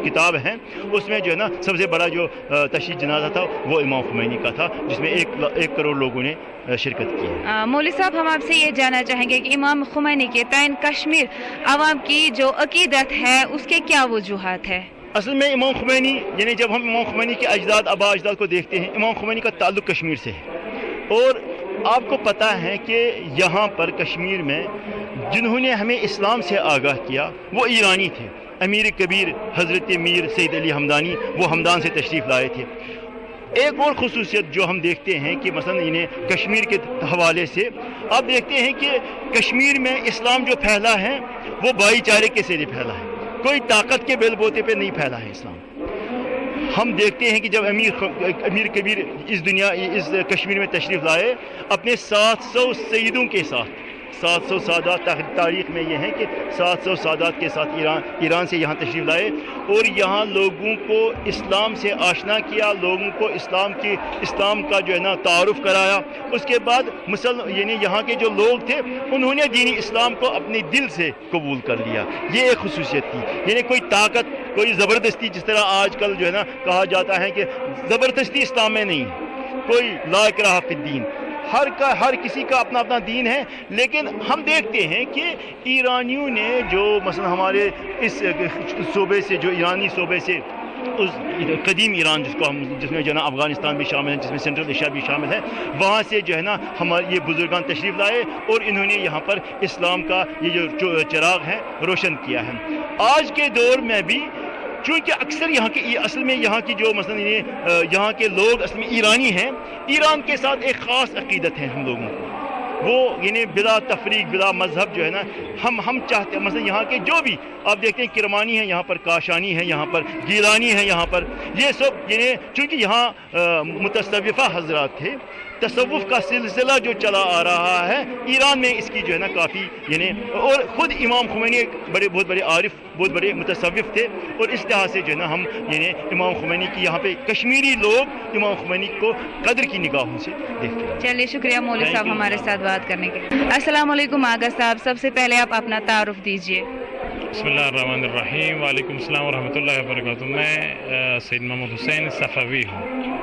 کتاب ہیں اس میں جو ہے نا سب سے بڑا جو تشییع جنازہ تھا وہ امام خمینی کا تھا، جس میں 1 کروڑ لوگوں نے شرکت کی ہے۔ مولوی صاحب ہم آپ سے یہ جاننا چاہیں گے کہ امام خمینی کے تئیں کشمیر عوام کی جو عقیدت ہے اس کے کیا وجوہات ہے؟ اصل میں امام خمینی یعنی جب ہم امام خمینی کے اجداد آبا اجداد کو دیکھتے ہیں، امام خمینی کا تعلق کشمیر سے ہے، اور آپ کو پتہ ہے کہ یہاں پر کشمیر میں جنہوں نے ہمیں اسلام سے آگاہ کیا وہ ایرانی تھے۔ امیر کبیر حضرت میر سید علی ہمدانی وہ ہمدان سے تشریف لائے تھے۔ ایک اور خصوصیت جو ہم دیکھتے ہیں کہ مثلا انہیں کشمیر کے حوالے سے آپ دیکھتے ہیں کہ کشمیر میں اسلام جو پھیلا ہے وہ بھائی چارے کے سے پھیلا ہے، کوئی طاقت کے بیل بوتے پہ نہیں پھیلا ہے اسلام۔ ہم دیکھتے ہیں کہ جب امیر کبیر اس کشمیر میں تشریف لائے اپنے 700 سیدوں کے ساتھ، 700 سادات، تاریخ میں یہ ہے کہ 700 سادات کے ساتھ ایران سے یہاں تشریف لائے اور یہاں لوگوں کو اسلام سے آشنا کیا، لوگوں کو اسلام کا جو ہے نا تعارف کرایا۔ اس کے بعد یعنی یہاں کے جو لوگ تھے انہوں نے دین اسلام کو اپنے دل سے قبول کر لیا۔ یہ ایک خصوصیت تھی، یعنی کوئی طاقت، کوئی زبردستی، جس طرح آج کل جو ہے نا کہا جاتا ہے کہ زبردستی اسلام میں نہیں، کوئی لا اکراہ فی الدین، ہر کسی کا اپنا اپنا دین ہے۔ لیکن ہم دیکھتے ہیں کہ ایرانیوں نے جو مثلا ہمارے اس صوبے سے، جو ایرانی صوبے سے، اس قدیم ایران جس میں جو ہے نا افغانستان بھی شامل ہے، جس میں سینٹرل ایشیا بھی شامل ہے، وہاں سے جو ہے نا ہمارے یہ بزرگان تشریف لائے اور انہوں نے یہاں پر اسلام کا یہ جو چراغ ہے روشن کیا ہے۔ آج کے دور میں بھی چونکہ اکثر یہاں کے اصل میں یہاں کی جو مثلا یہاں کے لوگ اصل میں ایرانی ہیں، ایران کے ساتھ ایک خاص عقیدت ہے ہم لوگوں کو، وہ یعنی بلا تفریق، بلا مذہب جو ہے نا ہم چاہتے ہیں مثلا یہاں کے جو بھی آپ دیکھتے ہیں کرمانی ہیں، یہاں پر کاشانی ہیں، یہاں پر گیلانی ہیں، یہاں پر یہ سب یعنی چونکہ یہاں متصوفہ حضرات تھے، تصوف کا سلسلہ جو چلا آ رہا ہے ایران میں، اس کی جو ہے نا کافی یعنی، اور خود امام خمینی ایک بہت بڑے عارف، بہت بڑے متصوف تھے، اور اس لحاظ سے جو ہے نا ہم یعنی امام خمینی کی یہاں پہ کشمیری لوگ امام خمینی کو قدر کی نگاہوں سے دیکھتے ہیں۔ چلیے شکریہ مولوی صاحب ہمارے ساتھ بات کرنے کے لیے۔ السلام علیکم آغا صاحب، سب سے پہلے آپ اپنا تعارف دیجیے۔ بسم اللہ الرحمن الرحیم، وعلیکم السلام ورحمۃ اللہ وبرکاتہ۔ میں سید محمد حسین صفوی ہوں۔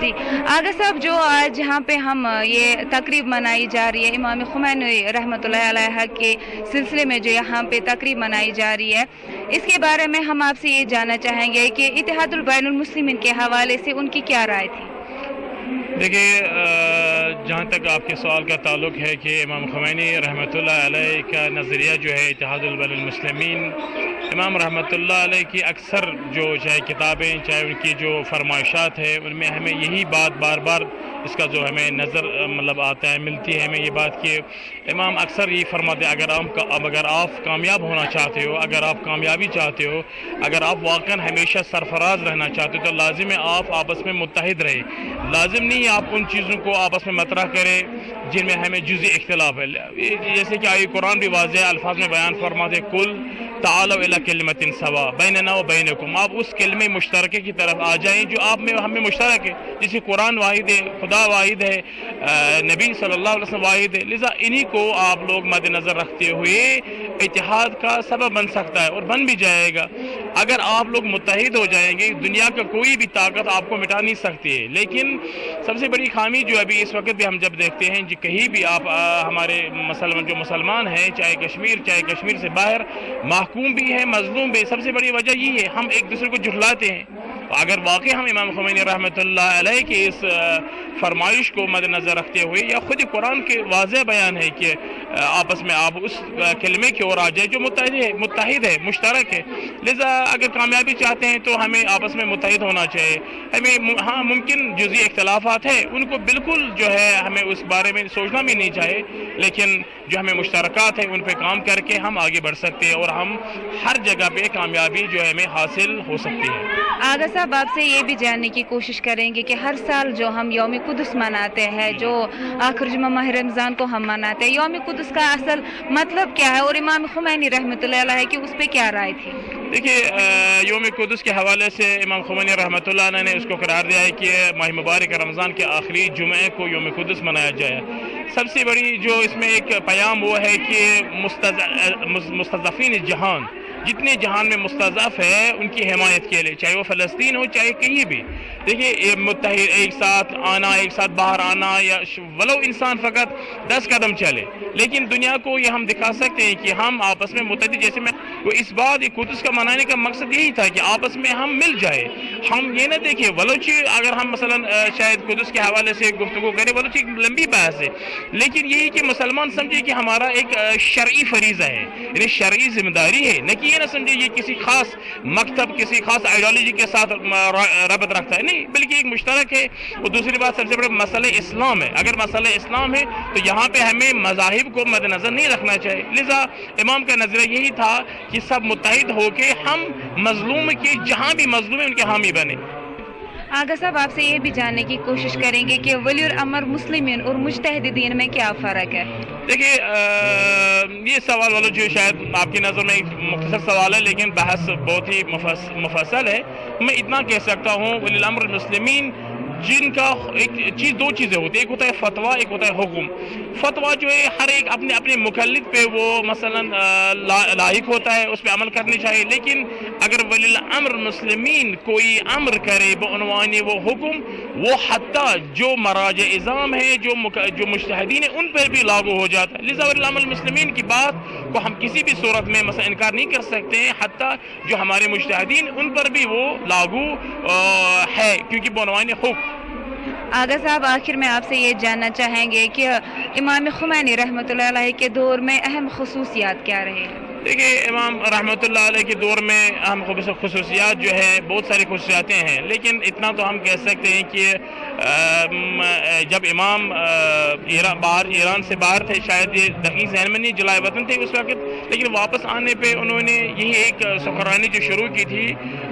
جی آغا صاحب، جو آج یہاں پہ ہم یہ تقریب منائی جا رہی ہے امام خمینی رحمۃ اللہ علیہ کے سلسلے میں، جو یہاں پہ تقریب منائی جا رہی ہے، اس کے بارے میں ہم آپ سے یہ جاننا چاہیں گے کہ اتحاد البین المسلمین کے حوالے سے ان کی کیا رائے تھی؟ دیکھیے، جہاں تک آپ کے سوال کا تعلق ہے کہ امام خمینی رحمۃ اللہ علیہ کا نظریہ جو ہے اتحاد البین المسلمین، امام رحمۃ اللہ علیہ کی اکثر جو چاہے کتابیں، چاہے ان کی جو فرمائشات ہے، ان میں ہمیں یہی بات بار بار اس کا جو ہمیں نظر آتا ہے، ملتی ہے ہمیں یہ بات کہ امام اکثر یہ فرماتے ہیں اگر آپ کامیاب ہونا چاہتے ہو، اگر آپ کامیابی چاہتے ہو، اگر آپ واقعا ہمیشہ سرفراز رہنا چاہتے ہو، تو لازم ہے آپ آپس میں متحد رہے۔ لازم نہیں آپ ان چیزوں کو آپس میں مطرح کریں جن میں ہمیں جزئی اختلاف ہے، جیسے کہ آئی قرآن بھی واضح الفاظ میں بیان فرماتے کل تعالوا الی کلمۃ سوا بیننا و بینکم، آپ اس کلمے مشترکے کی طرف آ جائیں جو آپ میں ہمیں مشترک ہے، جیسے قرآن واحد ہے، خدا واحد ہے، نبی صلی اللہ علیہ وسلم واحد ہے، لذا انہی کو آپ لوگ مد نظر رکھتے ہوئے اتحاد کا سبب بن سکتا ہے اور بن بھی جائے گا۔ اگر آپ لوگ متحد ہو جائیں گے، دنیا کا کوئی بھی طاقت آپ کو مٹا نہیں سکتی ہے۔ لیکن سب سے بڑی خامی جو ابھی اس وقت بھی ہم جب دیکھتے ہیں کہ کہیں بھی آپ ہمارے جو مسلمان ہیں، چاہے کشمیر سے باہر، محکوم بھی ہے، مظلوم بھی، سب سے بڑی وجہ یہ ہے ہم ایک دوسرے کو جھٹلاتے ہیں۔ اگر واقعی ہم امام خمینی رحمۃ اللہ علیہ کی اس فرمائش کو مد نظر رکھتے ہوئے، یا خود قرآن کے واضح بیان ہے کہ آپس میں آپ اس کلمے کی اور آ جائے جو متحد ہے، مشترک ہے، لذا اگر کامیابی چاہتے ہیں تو ہمیں آپس میں متحد ہونا چاہیے۔ ہمیں ہاں ممکن جزئی اختلافات ہیں، ان کو بالکل جو ہے ہمیں اس بارے میں سوچنا بھی نہیں چاہیے، لیکن جو ہمیں مشترکات ہیں ان پہ کام کر کے ہم آگے بڑھ سکتے ہیں اور ہم ہر جگہ پہ کامیابی جو ہے ہمیں حاصل ہو سکتی ہے۔ آغا صاحب، آپ سے یہ بھی جاننے کی کوشش کریں گے کہ ہر سال جو ہم یوم قدس مناتے ہیں، جو آخر جمعہ ماہ رمضان کو ہم مناتے ہیں، یوم قدس کا اصل مطلب کیا ہے اور امام خمینی رحمۃ اللہ علیہ کی اس پہ کیا رائے تھی؟ دیکھیے، یوم قدس کے حوالے سے امام خمینی رحمۃ اللہ علیہ نے اس کو قرار دیا ہے کہ ماہ مبارک رمضان کے آخری جمعے کو یوم قدس منایا جائے۔ सबसे बड़ी जो इसमें एक पैगाम वो है कि मुस्तज़फ़ीन जहान, जितने जहान में मुस्तज़फ़ है उनकी हिमायत के लिए, चाहे वो फ़लस्तीन हो चाहे कहीं भी। देखिए मुत्तहिद एक साथ आना, एक साथ बाहर आना, या वलो इंसान फ़कत 10 कदम चले, लेकिन दुनिया को ये हम दिखा सकते हैं कि हम आपस में मुत्तहिद, जैसे मैं वो इस बात कुदस का मनाने का मकसद यही था कि आपस में हम मिल जाए। हम ये ना देखें वलोची, अगर हम मसलन शायद कुदस के हवाले से गुफ्तगू करें, वलोची एक लंबी बहस है, लेकिन यही कि मुसलमान समझे कि हमारा एक शरई फरीज़ा है, यानी शरई जिम्मेदारी है, न कि ये ना समझे ये किसी खास मकतब, किसी खास आइडियोलॉजी के साथ रबत रखता है, नहीं, बल्कि एक मुश्तरक है। और दूसरी बात सबसे बड़ा मसला इस्लाम है। अगर मसला इस्लाम है तो यहाँ पे हमें मज़ाहिब को मद्देनज़र नहीं रखना चाहिए। लिज़ा इमाम का नज़रिया यही था कि सब मुत्तहिद होके हम मज़लूम के, जहाँ भी मज़लूम है उनके हामी बने। आगा साहब, आपसे ये भी जानने की कोशिश करेंगे कि वली और अमर मुस्लिमीन और मुज्तहिदीन में क्या फ़र्क है? देखिए ये सवाल वाला जो शायद आपकी नज़र में एक मुख्तसर सवाल है, लेकिन बहस बहुत ही मुफस्सल है। मैं इतना कह सकता हूँ वली अमर मुस्लिमीन जिनका दो चीज़ें होती हैं, एक होता है फतवा, एक होता है हुक्म। फतवा जो है हर एक अपने अपने मुकल्लिद पे वो मसलन लायक होता है, उस पर अमल करनी चाहिए। लेकिन अगर वली अमर मुस्लिमीन कोई अमर करे बउनवान वो हुक्म, वो हत्ता जो मराज इज़ाम है, जो मुज्तहिदीन है, उन पर भी लागू हो जाता है। लिज़ा वली अमर मुस्लिमीन की बात को हम किसी भी सूरत में मसलन इनकार नहीं कर सकते हैं, हत्ता जो हमारे मुज्तहिदीन उन पर भी वो लागू है, क्योंकि बउनवान हुक्म। आगा साहब, आखिर में आपसे ये जानना चाहेंगे कि इमाम खुमैनी रहमतुल्लाह अलैह के दौर में अहम खसूसियात क्या रहे? देखिए इमाम रहमतुल्लाह अलैह के दौर में अहम खसूसियात जो है, बहुत सारी खसूसियातें हैं, लेकिन इतना तो हम कह सकते हैं कि जब इमाम ईरान से बाहर थे, शायद ये दकीक ज़हन में नहीं, जलाए वतन थे उस वक्त, लेकिन वापस आने पे उन्होंने यही एक सुखरानी जो शुरू की थी,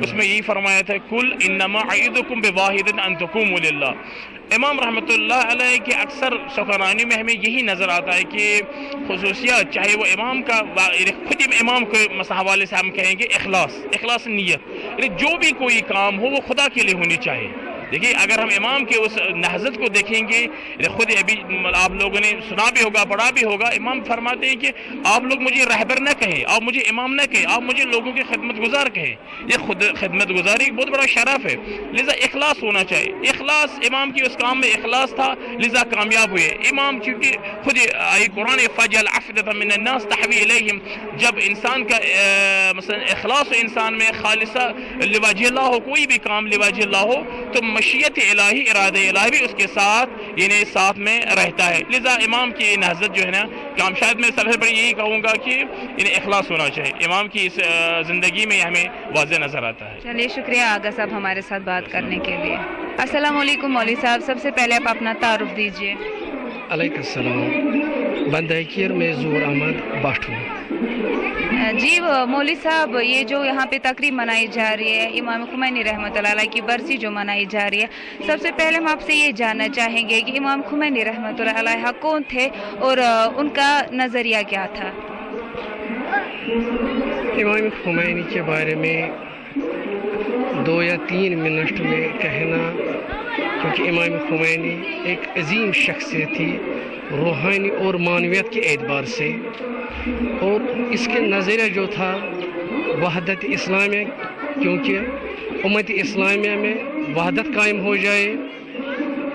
उसमें यही फरमाया था, कुल इन्नमा अईदुकुम बिवाहिदिन अन तक़ूमू लिल्लाह। इमाम रहमतुल्लाह अलैह के अक्सर सुखरानी में हमें यही नज़र आता है कि खसूसियात, चाहे वो इमाम का खुद इमाम के हवाले से हम कहेंगे इखलास नीयत, जो भी कोई काम हो वो खुदा के लिए होनी चाहिए। देखिए अगर हम इमाम के उस नहज़त को देखेंगे, खुद अभी आप लोगों ने सुना भी होगा, पढ़ा भी होगा, इमाम फरमाते हैं कि आप लोग मुझे रहबर न कहें, आप मुझे इमाम न कहें, आप मुझे लोगों के खिदमत गुजार कहें। ये खुद खिदमत गुजारी एक बहुत बड़ा शरफ है, लिज़ा इखलास होना चाहिए। इखलास इमाम की उस काम में इखलास था, लिज़ा कामयाब हुए इमाम, क्योंकि खुद कुरान फजल अफ़दत मिनन नास तहवी इलैहिम, जब इंसान का मसलन इखलास इंसान में खालिसा लिवाजिल्लाह हो, कोई भी काम लिवाजिल्लाह हो, तो मशीयत इलाही, इरादा इलाही भी उसके साथ यानी साथ में रहता है। लिज़ा इमाम की नहज़त जो है ना काम, शायद मैं सबसे बड़ी यही कहूँगा कि इन्हें इखलास होना चाहिए। इमाम की इस ज़िंदगी में हमें वाज़ेह नज़र आता है। चलिए, शुक्रिया आगा साहब हमारे साथ बात करने के लिए। अस्सलाम वालेकुम मौलवी साहब, सबसे पहले आप अपना तारुफ दीजिए। अलैकुम सलाम, बंदाइकियर में ज़ूर अहमद बाटू। जी मौलवी साहब, ये जो यहाँ पे तकरीब मनाई जा रही है, इमाम खुमैनी रहमतुल्लाह अलैह की बरसी जो मनाई जा रही है, सबसे पहले हम आपसे ये जानना चाहेंगे कि इमाम खुमैनी रहमतुल्लाह अलैह कौन थे और उनका नज़रिया क्या था? इमाम खुमैनी के बारे में 2 या 3 मिनट में कहना, क्योंकि इमाम खुमैनी एक अजीम शख्सियत थी रूहानी और मानवियत के एतबार से, और इसके नज़रिया जो था वहदत इस्लामिया, क्योंकि उम्मत इस्लामिया में वहदत कायम हो जाए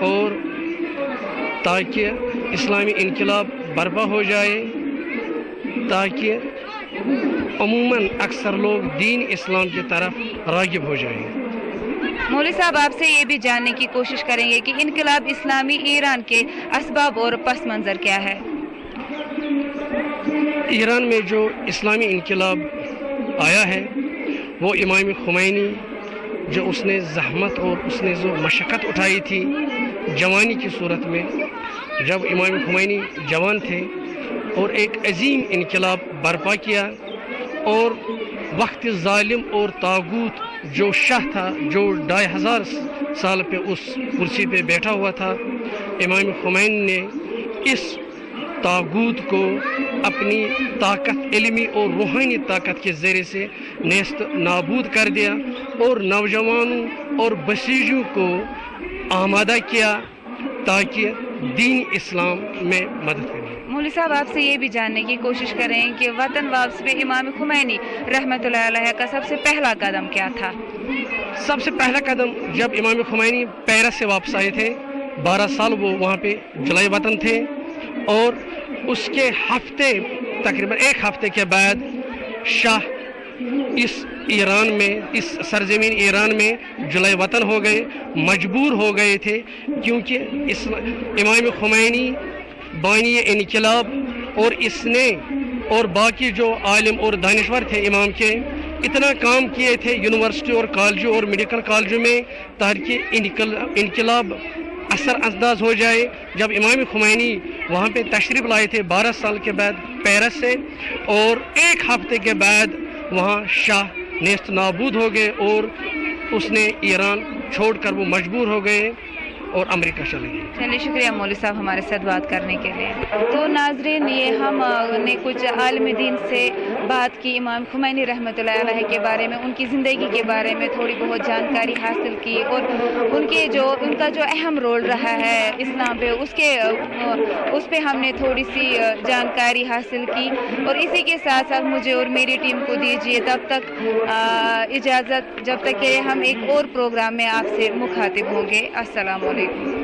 और ताकि इस्लामी इनकलाब बर्पा हो जाए, ताकि अमूमन अक्सर लोग दीन इस्लाम की तरफ रागिब हो जाएं। मौलवी साहब, आपसे ये भी जानने की कोशिश करेंगे कि इनकलाब इस्लामी ईरान के असबाब और पस मंज़र क्या है? ईरान में जो इस्लामी इनकलाब आया है वो इमाम खुमैनी, जो उसने ज़हमत और उसने जो मशक्क़त उठाई थी जवानी की सूरत में, जब इमाम खुमैनी जवान थे और एक अजीम इनकलाब बर्पा किया, और वक्त ज़ालिम और तागूत जो शाह था, जो 2500 साल पे उस कुर्सी पे बैठा हुआ था, इमाम खुमैनी ने इस तागूत को अपनी ताकत, इल्मी और रूहानी ताकत के ज़रिए से नेस्त नाबूद कर दिया और नौजवानों और बसीजों को आमादा किया, ताकि दीन इस्लाम में मदद करें। मौलवी साहब, आपसे ये भी जानने की कोशिश करें कि वतन वापसी पे इमाम खुमैनी रहमतुल्लाह अलैह का सबसे पहला कदम क्या था? सबसे पहला कदम जब इमाम खुमैनी पेरिस से वापस आए थे, 12 साल वो वहाँ पे जुलाई वतन थे, और उसके हफ्ते तकरीबन एक हफ्ते के बाद शाह इस ईरान में, इस सरजमीन ईरान में जुलाई वतन हो गए, मजबूर हो गए थे, क्योंकि इस इमाम खुमैनी बानी इनकलाब, और इसने और बाकी जो आलिम और दानिश्वर थे इमाम के, इतना काम किए थे यूनिवर्सिटी और कॉलेजों और मेडिकल कॉलेजों में, ताकि इनकलाब असर अंदाज हो जाए। जब इमाम खुमैनी वहाँ पे तशरीफ़ लाए थे 12 साल के बाद पेरिस से, और एक हफ्ते के बाद वहाँ शाह नेस्त नाबूद हो गए, और उसने ईरान छोड़कर वो मजबूर हो गए और अमेरिका चले गए। चलिए, शुक्रिया मौलवी साहब हमारे साथ बात करने के लिए। तो नाजरीन, ये हम ने कुछ आलिम दीन से बात की, इमाम खुमैनी रहमतुल्लाह अलैह के बारे में, उनकी ज़िंदगी के बारे में थोड़ी बहुत जानकारी हासिल की, और उनका जो अहम रोल रहा है इस्लाम पे, उस पे हमने थोड़ी सी जानकारी हासिल की। और इसी के साथ साथ मुझे और मेरी टीम को दीजिए तब तक इजाज़त, जब तक कि हम एक और प्रोग्राम में आपसे मुखातिब होंगे। अस्सलाम वालेकुम।